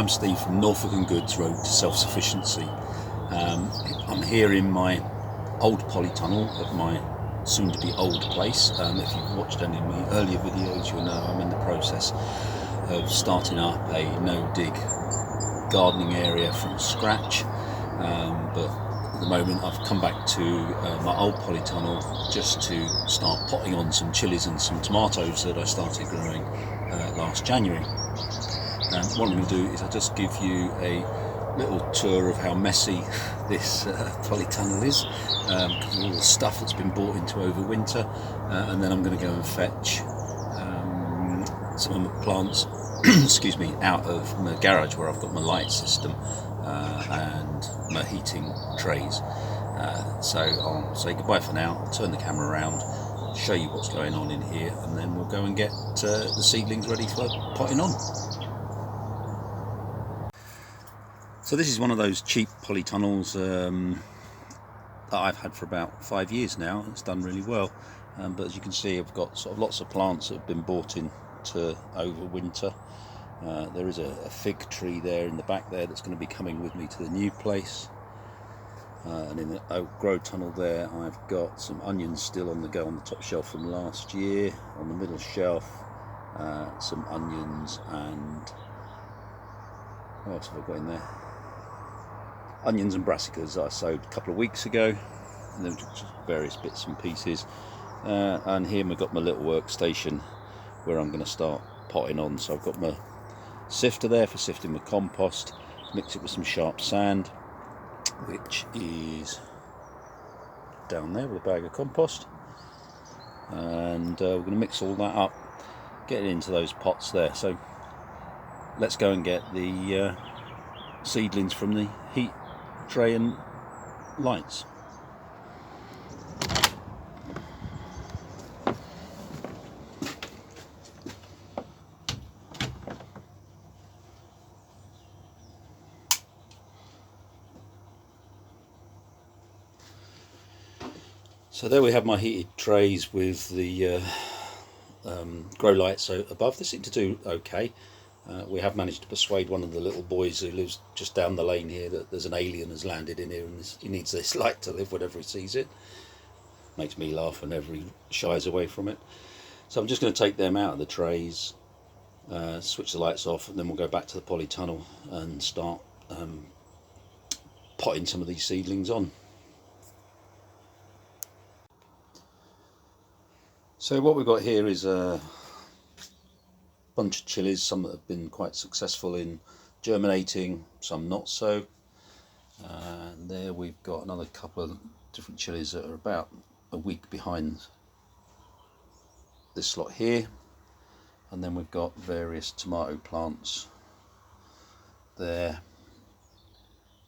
I'm Steve from Norfolk and Goods Road to Self-Sufficiency. I'm here in my old polytunnel at my soon-to-be old place. If you've watched any of my earlier videos, you'll know I'm in the process of starting up a no-dig gardening area from scratch. But at the moment I've come back to my old polytunnel just to start potting on some chilies and some tomatoes that I started growing last January. What I'm going to do is I'll just give you a little tour of how messy this polytunnel is, because of all the stuff that's been bought into over winter, and then I'm going to go and fetch some of my plants excuse me, out of my garage where I've got my light system and my heating trays. So I'll say goodbye for now, I'll turn the camera around, show you what's going on in here, and then we'll go and get the seedlings ready for potting on. So this is one of those cheap polytunnels that I've had for about 5 years now. It's done really well, but as you can see, I've got sort of lots of plants that have been bought in to over winter. There is a fig tree there in the back there that's going to be coming with me to the new place, and in the oak grow tunnel there I've got some onions still on the go on the top shelf from last year. On the middle shelf some onions, and what else have I got in there? Onions and brassicas that I sowed a couple of weeks ago, and then just various bits and pieces. And here we've got my little workstation where I'm going to start potting on. So I've got my sifter there for sifting my compost, mix it with some sharp sand, which is down there with a bag of compost, and we're going to mix all that up, get it into those pots there. So let's go and get the seedlings from the heat tray and lights. So there we have my heated trays with the grow lights above. They seem to do okay. We have managed to persuade one of the little boys who lives just down the lane here that there's an alien has landed in here and he needs this light to live whenever he sees it. Makes me laugh whenever he shies away from it. So I'm just going to take them out of the trays, switch the lights off, and then we'll go back to the polytunnel and start potting some of these seedlings on. So what we've got here is a bunch of chilies, some that have been quite successful in germinating, some not so. And there we've got another couple of different chilies that are about a week behind this lot here. And then we've got various tomato plants there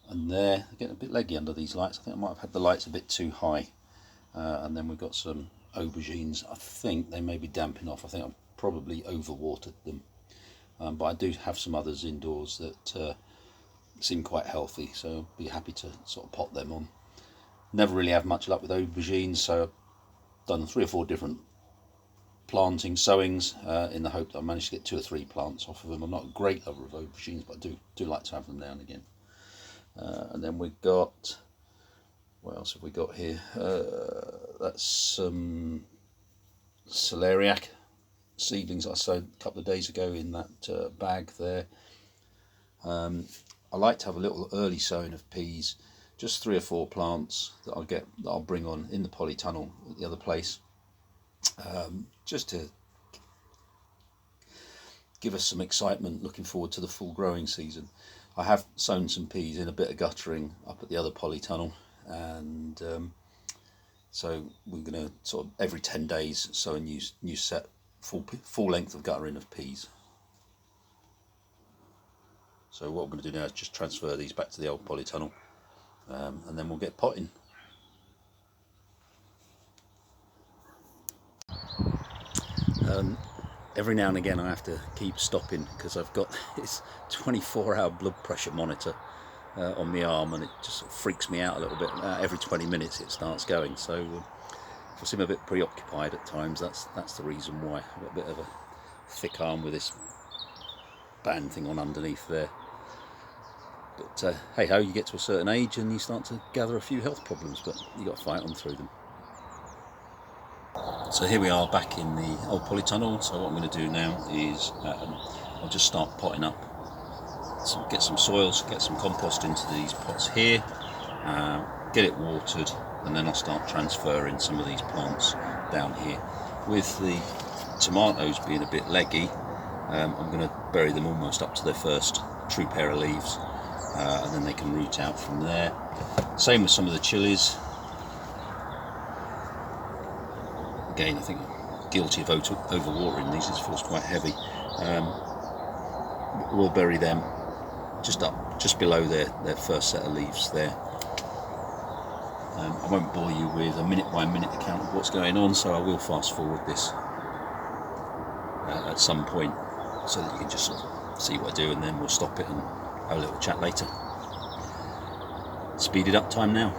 and there. They're getting a bit leggy under these lights. I think I might have had the lights a bit too high. And then we've got some aubergines. I think they may be damping off. I think I've probably overwatered them, but I do have some others indoors that seem quite healthy, so I'll be happy to sort of pot them on. Never really have much luck with aubergines, so I've done 3 or 4 different planting sowings in the hope that I managed to get 2 or 3 plants off of them. I'm not a great lover of aubergines, but I do like to have them now and again. And then we've got, what else have we got here? That's some celeriac seedlings I sowed a couple of days ago in that bag there. I like to have a little early sowing of peas, just 3 or 4 plants that I'll bring on in the polytunnel at the other place, just to give us some excitement looking forward to the full growing season. I have sown some peas in a bit of guttering up at the other polytunnel, and so we're going to sort of every 10 days sow a new set, full length of guttering of peas. So what I'm going to do now is just transfer these back to the old polytunnel, and then we'll get potting. Every now and again I have to keep stopping because I've got this 24-hour blood pressure monitor on my arm, and it just sort of freaks me out a little bit. Every 20 minutes it starts going, so if I seem a bit preoccupied at times, that's the reason why. I've got a bit of a thick arm with this band thing on underneath there. But hey ho, you get to a certain age and you start to gather a few health problems, but you got to fight on through them. So here we are back in the old polytunnel. So what I'm going to do now is I'll just start potting up, get some soils, get some compost into these pots here, get it watered, and then I'll start transferring some of these plants down here. With the tomatoes being a bit leggy, I'm going to bury them almost up to their first true pair of leaves, and then they can root out from there. Same with some of the chillies. Again, I think I'm guilty of overwatering these. This feels quite heavy. We'll bury them just below their first set of leaves there. I won't bore you with a minute by minute account of what's going on, so I will fast forward this at some point so that you can just sort of see what I do, and then we'll stop it and have a little chat later. Speeded up time now.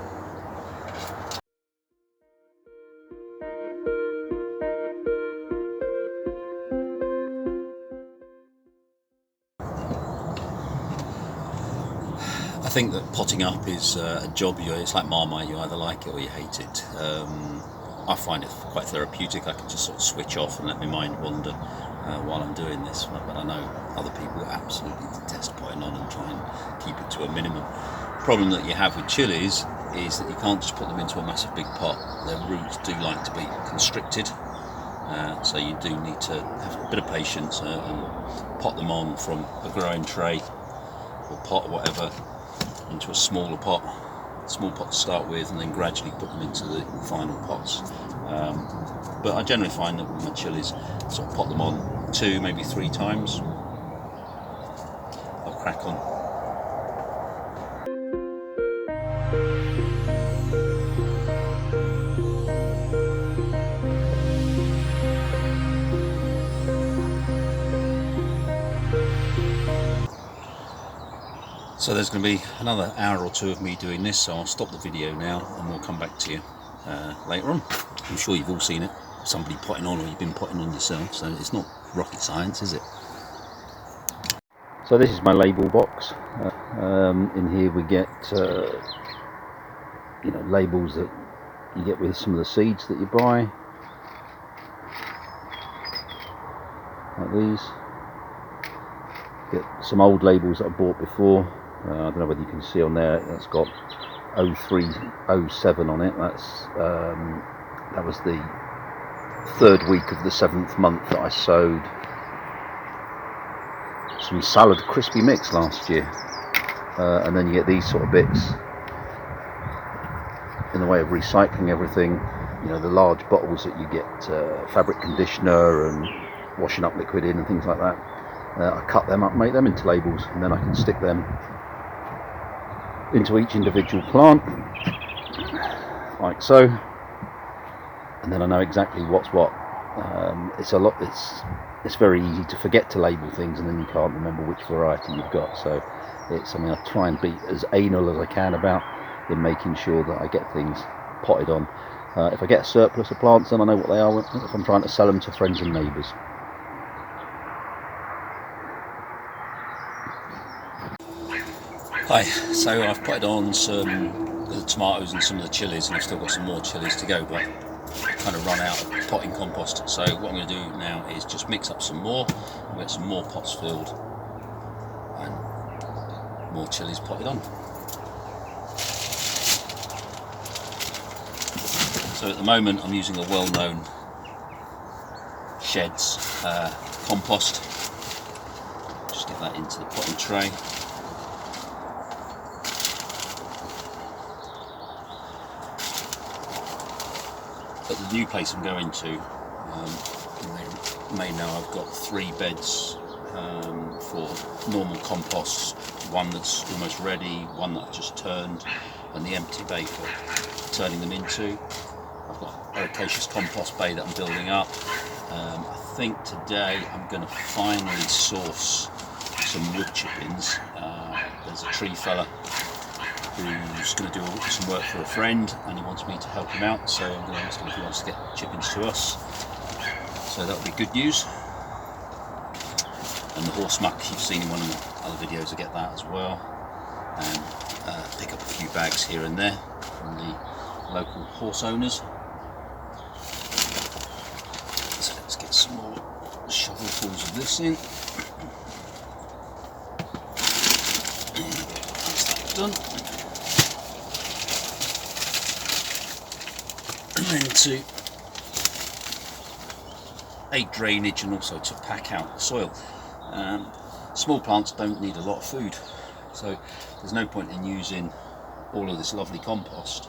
I think that potting up is a job. It's like Marmite. You either like it or you hate it. I find it quite therapeutic. I can just sort of switch off and let my mind wander while I'm doing this. But I know other people absolutely detest potting on and try and keep it to a minimum. The problem that you have with chilies is that you can't just put them into a massive big pot. Their roots do like to be constricted, so you do need to have a bit of patience and pot them on from a growing tray or pot or whatever into a small pot to start with, and then gradually put them into the final pots. But I generally find that with my chilies, sort of pot them on 2, maybe 3 times. I'll crack on. So there's going to be another hour or 2 of me doing this, so I'll stop the video now and we'll come back to you later on. I'm sure you've all seen it, somebody potting on, or you've been potting on yourself, so it's not rocket science, is it? So this is my label box. In here we get labels that you get with some of the seeds that you buy, like these. Get some old labels that I bought before. I don't know whether you can see on there, that's got 0307 on it. That was the 3rd week of the 7th month that I sowed some salad crispy mix last year. And then you get these sort of bits in the way of recycling everything. The large bottles that you get fabric conditioner and washing up liquid in and things like that. I cut them up, make them into labels, and then I can stick them into each individual plant, like so, and then I know exactly what's what. It's very easy to forget to label things, and then you can't remember which variety you've got. So it's something I try and be as anal as I can about, in making sure that I get things potted on. If I get a surplus of plants, then I know what they are if I'm trying to sell them to friends and neighbours. Hi, so I've potted on some of the tomatoes and some of the chillies, and I've still got some more chillies to go, but I've kind of run out of potting compost. So what I'm going to do now is just mix up some more, and get some more pots filled and more chillies potted on. So at the moment I'm using a well-known Sheds compost. Just get that into the potting tray. At the new place I'm going to, you may know I've got 3 beds for normal composts, one that's almost ready, one that I've just turned, and the empty bay for turning them into. I've got a herbaceous compost bay that I'm building up. I think today I'm going to finally source some wood chippings. There's a tree fella who's going to do some work for a friend, and he wants me to help him out, so I'm going to ask him if he wants to get chippings to us. So that'll be good news. And the horse muck, you've seen in one of the other videos, I get that as well. and pick up a few bags here and there from the local horse owners. So let's get some more shovelfuls of this in. That's that done. And then to aid drainage and also to pack out the soil. Small plants don't need a lot of food, so there's no point in using all of this lovely compost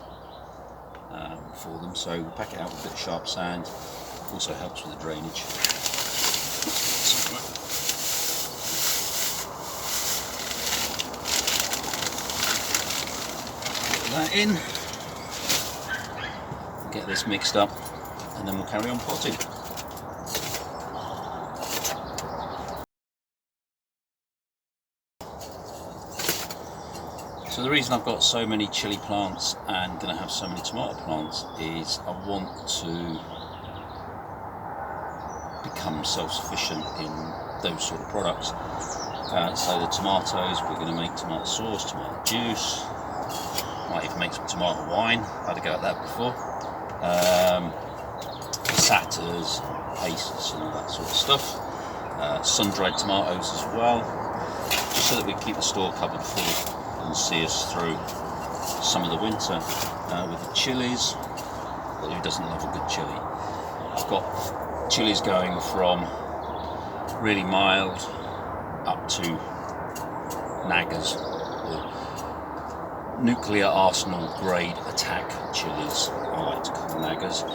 for them, so we'll pack it out with a bit of sharp sand. Also helps with the drainage. Put that in, get this mixed up, and then we'll carry on potting. So the reason I've got so many chilli plants and going to have so many tomato plants is I want to become self-sufficient in those sort of products. So the tomatoes, we're going to make tomato sauce, tomato juice, might even make some tomato wine. I had a go at that before. Satters, pastes and all that sort of stuff. Sun-dried tomatoes as well, just so that we can keep the store cupboard full and see us through some of the winter. With the chilies, well, who doesn't love a good chili? I've got chilies going from really mild up to naggers, or nuclear arsenal grade attack chilies, I like to call naggers.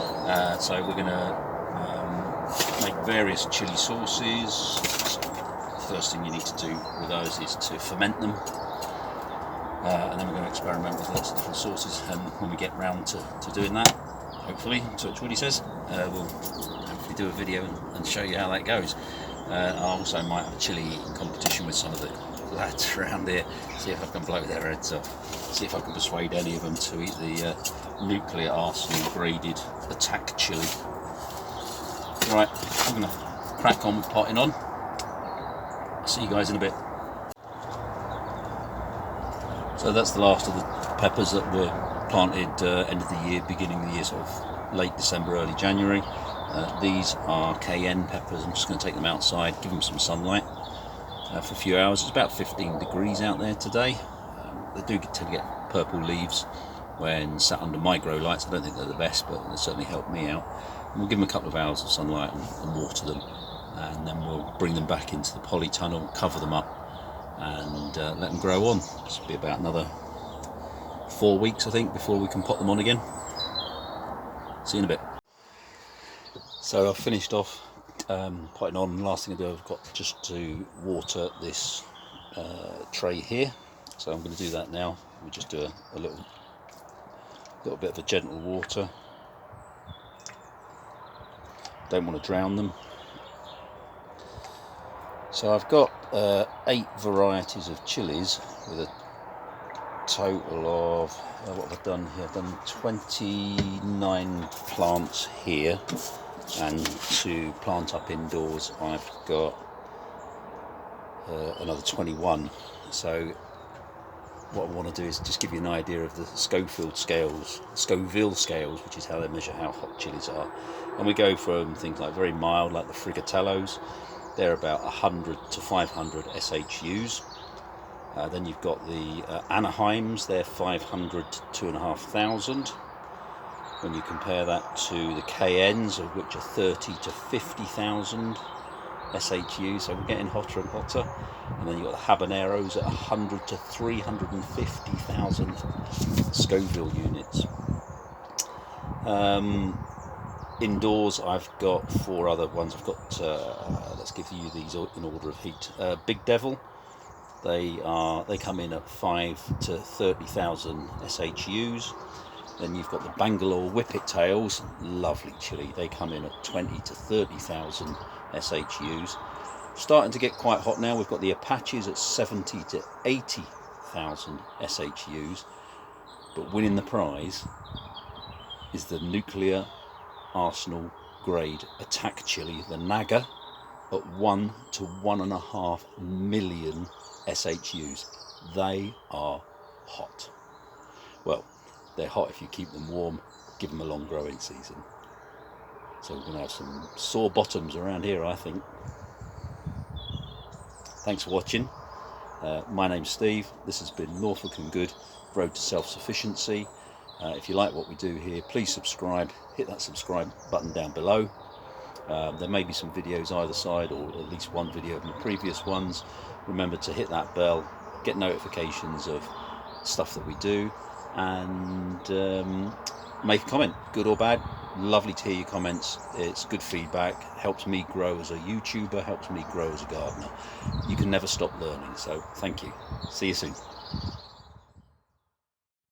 So we're going to make various chili sauces. So first thing you need to do with those is to ferment them. And then we're going to experiment with lots of different sauces, and when we get round to doing that, hopefully, touch wood he says, we'll hopefully do a video and show you how that goes. I also might have a chili eating competition with some of the lads around here, see if I can blow their heads off, see if I can persuade any of them to eat the nuclear arsenal graded attack chili. Right, I'm going to crack on with potting on. See you guys in a bit. So that's the last of the peppers that were planted end of the year, beginning of the year, sort of late December, early January. These are cayenne peppers. I'm just going to take them outside, give them some sunlight for a few hours. It's about 15 degrees out there today. They do tend to get purple leaves when sat under my grow lights. I don't think they're the best, but they certainly help me out. And we'll give them a couple of hours of sunlight and water them, and then we'll bring them back into the polytunnel, cover them up, and let them grow on. This will be about another 4 weeks, I think, before we can pot them on again. See you in a bit. So I've finished off potting on. Last thing I do, I've got just to water this tray here. So I'm going to do that now. We just do a little bit of a gentle water. Don't want to drown them. So I've got 8 varieties of chilies with a total of, what have I done here? I've done 29 plants here, and to plant up indoors I've got another 21. So what I want to do is just give you an idea of the Schoville scales, which is how they measure how hot chilies are. And we go from things like very mild, like the Frigatellos. They're about 100 to 500 SHUs. Then you've got the Anaheims, they're 500 to 2,500. When you compare that to the Cayennes, of which are 30 to 50,000 SHUs, so we're getting hotter and hotter. And then you've got the Habaneros at 100 to 350,000 Scoville units. Indoors I've got 4 other ones. I've got, let's give you these in order of heat. Big Devil, they come in at 5 to 30,000 SHUs. Then you've got the Bangalore Whippet Tails, lovely chili. They come in at 20 to 30,000 SHUs. Starting to get quite hot now. We've got the Apaches at 70 to 80,000 SHUs. But winning the prize is the nuclear arsenal grade attack chili, the Naga, at 1 to 1.5 million SHUs. they are hot. Well, they're hot if you keep them warm, give them a long growing season. So we're going to have some sore bottoms around here, I think. Thanks for watching. My name's Steve. This has been Norfolk and Good, Road to Self-Sufficiency. If you like what we do here, please subscribe. Hit that subscribe button down below. There may be some videos either side, or at least one video of my previous ones. Remember to hit that bell, get notifications of stuff that we do, and make a comment, good or bad. Lovely to hear your comments. It's good feedback, helps me grow as a YouTuber, helps me grow as a gardener. You can never stop learning, so thank you. See you soon.